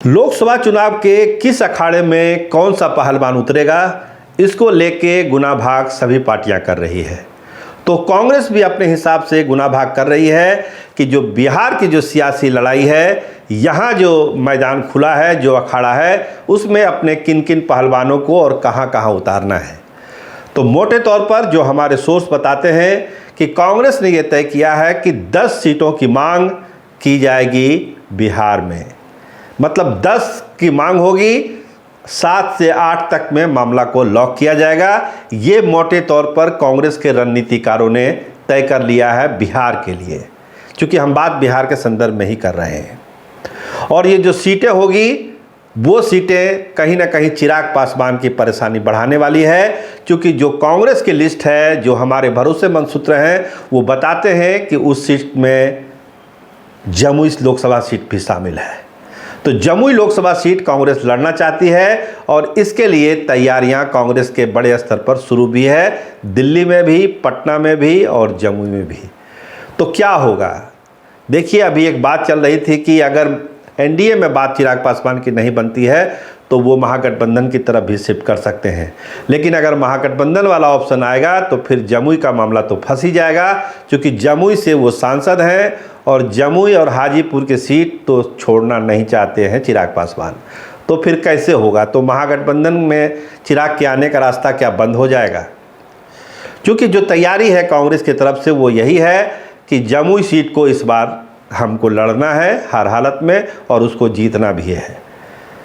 लोकसभा चुनाव के किस अखाड़े में कौन सा पहलवान उतरेगा, इसको लेके गुना भाग सभी पार्टियां कर रही है। तो कांग्रेस भी अपने हिसाब से गुना भाग कर रही है कि जो बिहार की जो सियासी लड़ाई है, यहाँ जो मैदान खुला है, जो अखाड़ा है, उसमें अपने किन किन पहलवानों को और कहाँ कहाँ उतारना है। तो मोटे तौर पर जो हमारे सोर्स बताते हैं कि कांग्रेस ने यह तय किया है कि 10 सीटों की मांग की जाएगी बिहार में। मतलब 10 की मांग होगी, 7 से 8 तक में मामला को लॉक किया जाएगा। ये मोटे तौर पर कांग्रेस के रणनीतिकारों ने तय कर लिया है बिहार के लिए, क्योंकि हम बात बिहार के संदर्भ में ही कर रहे हैं। और ये जो सीटें होगी, वो सीटें कहीं ना कहीं चिराग पासवान की परेशानी बढ़ाने वाली है, क्योंकि जो कांग्रेस की लिस्ट है, जो हमारे भरोसेमंद सूत्र हैं, वो बताते हैं कि उस सीट में जमुई लोकसभा सीट भी शामिल है। तो जमुई लोकसभा सीट कांग्रेस लड़ना चाहती है और इसके लिए तैयारियां कांग्रेस के बड़े स्तर पर शुरू भी है, दिल्ली में भी, पटना में भी और जमुई में भी। तो क्या होगा, देखिए अभी एक बात चल रही थी कि अगर एनडीए में बात चिराग पासवान की नहीं बनती है तो वो महागठबंधन की तरफ भी शिफ्ट कर सकते हैं। लेकिन अगर महागठबंधन वाला ऑप्शन आएगा तो फिर जमुई का मामला तो फंस ही जाएगा, क्योंकि जमुई से वो सांसद हैं और जमुई और हाजीपुर की सीट तो छोड़ना नहीं चाहते हैं चिराग पासवान। तो फिर कैसे होगा, तो महागठबंधन में चिराग के आने का रास्ता क्या बंद हो जाएगा? क्योंकि जो तैयारी है कांग्रेस की तरफ से वो यही है कि जमुई सीट को इस बार हमको लड़ना है हर हालत में और उसको जीतना भी है।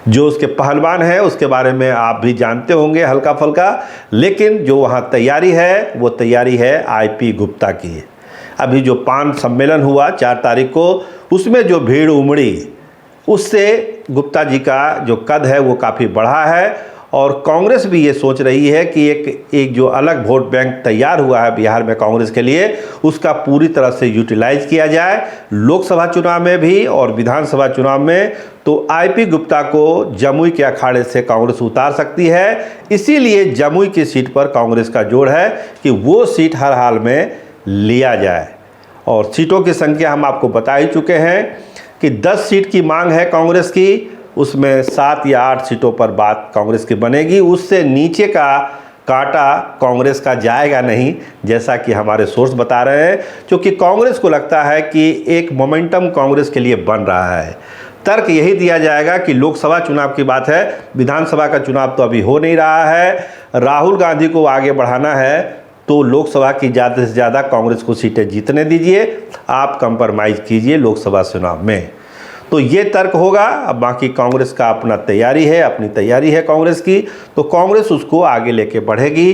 जो उसके पहलवान हैं उसके बारे में आप भी जानते होंगे हल्का फल्का, लेकिन जो वहाँ तैयारी है वो तैयारी है आईपी गुप्ता की। अभी जो पान सम्मेलन हुआ 4 तारीख को, उसमें जो भीड़ उमड़ी, उससे गुप्ता जी का जो कद है वो काफ़ी बढ़ा है। और कांग्रेस भी ये सोच रही है कि एक जो अलग वोट बैंक तैयार हुआ है बिहार में कांग्रेस के लिए, उसका पूरी तरह से यूटिलाइज किया जाए लोकसभा चुनाव में भी और विधानसभा चुनाव में। तो आईपी गुप्ता को जमुई के अखाड़े से कांग्रेस उतार सकती है। इसीलिए जमुई की सीट पर कांग्रेस का जोर है कि वो सीट हर हाल में लिया जाए। और सीटों की संख्या हम आपको बता ही चुके हैं कि 10 सीट की मांग है कांग्रेस की, उसमें 7 या 8 सीटों पर बात कांग्रेस की बनेगी। उससे नीचे का कांटा कांग्रेस का जाएगा नहीं, जैसा कि हमारे सोर्स बता रहे हैं, क्योंकि कांग्रेस को लगता है कि एक मोमेंटम कांग्रेस के लिए बन रहा है। तर्क यही दिया जाएगा कि लोकसभा चुनाव की बात है, विधानसभा का चुनाव तो अभी हो नहीं रहा है। राहुल गांधी को आगे बढ़ाना है तो लोकसभा की ज़्यादा से ज़्यादा कांग्रेस को सीटें जीतने दीजिए, आप कंप्रोमाइज़ कीजिए लोकसभा चुनाव में। तो ये तर्क होगा। अब बाकी कांग्रेस का अपनी तैयारी है कांग्रेस की, तो कांग्रेस उसको आगे लेके बढ़ेगी।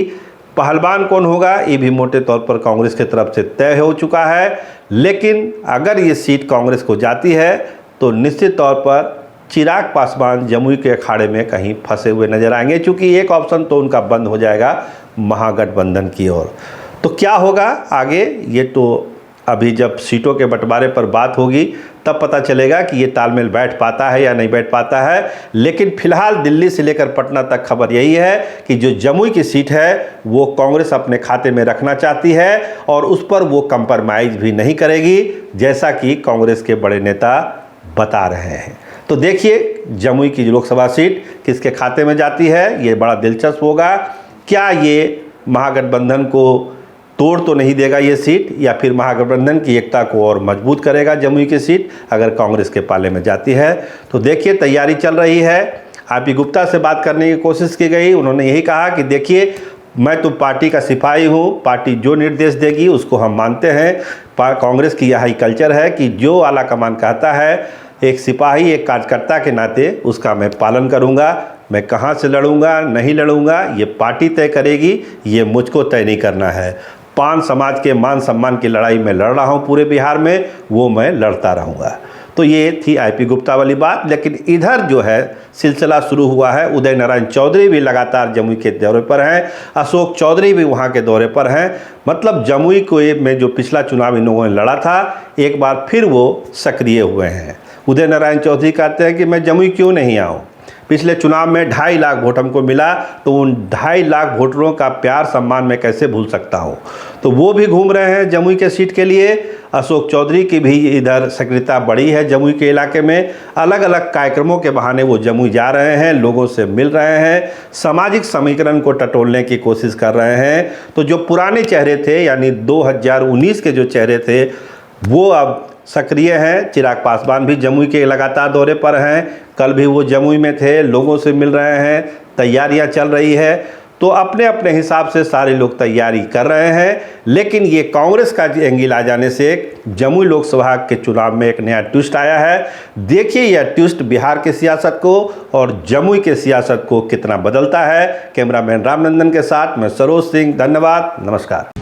पहलवान कौन होगा ये भी मोटे तौर पर कांग्रेस की तरफ से तय हो चुका है। लेकिन अगर ये सीट कांग्रेस को जाती है तो निश्चित तौर पर चिराग पासवान जमुई के अखाड़े में कहीं फंसे हुए नजर आएंगे, क्योंकि एक ऑप्शन तो उनका बंद हो जाएगा महागठबंधन की ओर। तो क्या होगा आगे, ये तो अभी जब सीटों के बंटवारे पर बात होगी तब पता चलेगा कि ये तालमेल बैठ पाता है या नहीं बैठ पाता है। लेकिन फिलहाल दिल्ली से लेकर पटना तक खबर यही है कि जो जमुई की सीट है वो कांग्रेस अपने खाते में रखना चाहती है और उस पर वो कंप्रोमाइज़ भी नहीं करेगी, जैसा कि कांग्रेस के बड़े नेता बता रहे हैं। तो देखिए जमुई की लोकसभा सीट किसके खाते में जाती है, ये बड़ा दिलचस्प होगा। क्या ये महागठबंधन को तोड़ तो नहीं देगा ये सीट, या फिर महागठबंधन की एकता को और मजबूत करेगा जमुई की सीट अगर कांग्रेस के पाले में जाती है? तो देखिए तैयारी चल रही है। आईपी गुप्ता से बात करने की कोशिश की गई, उन्होंने यही कहा कि देखिए मैं तो पार्टी का सिपाही हूँ, पार्टी जो निर्देश देगी उसको हम मानते हैं। कांग्रेस की यही कल्चर है कि जो आला कमान कहता है, एक सिपाही एक कार्यकर्ता के नाते उसका मैं पालन करूँगा। मैं कहाँ से लड़ूंगा नहीं लड़ूंगा ये पार्टी तय करेगी, ये मुझको तय नहीं करना है। पान समाज के मान सम्मान की लड़ाई में लड़ रहा हूँ पूरे बिहार में, वो मैं लड़ता रहूँगा। तो ये थी आईपी गुप्ता वाली बात। लेकिन इधर जो है सिलसिला शुरू हुआ है, उदय नारायण चौधरी भी लगातार जमुई के दौरे पर हैं, अशोक चौधरी भी वहाँ के दौरे पर हैं। मतलब जमुई को में जो पिछला चुनाव इन लोगों ने लड़ा था, एक बार फिर वो सक्रिय हुए हैं। उदय नारायण चौधरी कहते हैं कि मैं जमुई क्यों नहीं आऊँ, पिछले चुनाव में 2.5 लाख वोट हमको मिला, तो उन 2.5 लाख वोटरों का प्यार सम्मान मैं कैसे भूल सकता हूँ। तो वो भी घूम रहे हैं जमुई के सीट के लिए। अशोक चौधरी की भी इधर सक्रियता बढ़ी है जमुई के इलाके में। अलग अलग कार्यक्रमों के बहाने वो जमुई जा रहे हैं, लोगों से मिल रहे हैं, सामाजिक समीकरण को टटोलने की कोशिश कर रहे हैं। तो जो पुराने चेहरे थे, यानी 2019 के जो चेहरे थे, वो अब सक्रिय हैं। चिराग पासवान भी जमुई के लगातार दौरे पर हैं। कल भी वो जमुई में थे, लोगों से मिल रहे हैं, तैयारियां चल रही है। तो अपने अपने हिसाब से सारे लोग तैयारी कर रहे हैं। लेकिन ये कांग्रेस का एंगल आ जाने से जमुई लोकसभा के चुनाव में एक नया ट्विस्ट आया है। देखिए यह ट्विस्ट बिहार के सियासत को और जमुई के सियासत को कितना बदलता है। कैमरामैन रामनंदन के साथ मैं सरोज सिंह, धन्यवाद, नमस्कार।